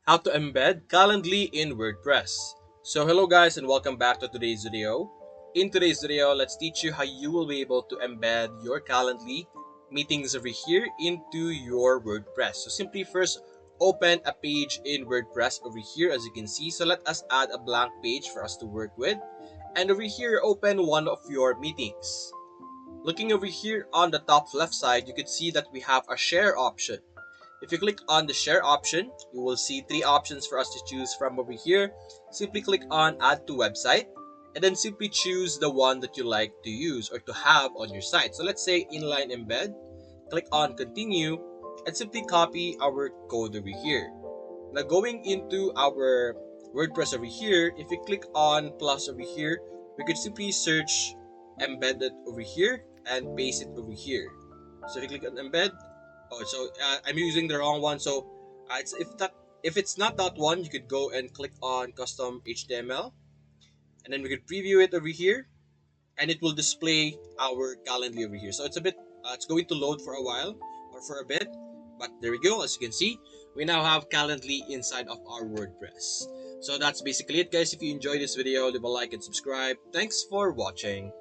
How to embed Calendly in WordPress. So hello guys and welcome back to today's video. In today's video, let's teach you how you will be able to embed your Calendly meetings over here into your WordPress. So simply first open a page in WordPress over here as you can see. So let us add a blank page for us to work with. And over here, open one of your meetings. Looking over here on the top left side, you can see that we have a share option. If you click on the share option, you will see three options for us to choose from over here. Simply click on add to website and then simply choose the one that you like to use or to have on your site. So let's say inline embed, click on continue and simply copy our code over here. Now going into our WordPress over here, if you click on plus over here, we could simply search embedded over here and paste it over here. So if you click on embed, I'm using the wrong one. So if it's not that one, you could go and click on custom HTML, and then we could preview it over here, and it will display our Calendly over here. So it's going to load for a while or for a bit, but there we go. As you can see, we now have Calendly inside of our WordPress. So that's basically it, guys. If you enjoyed this video, leave a like and subscribe. Thanks for watching.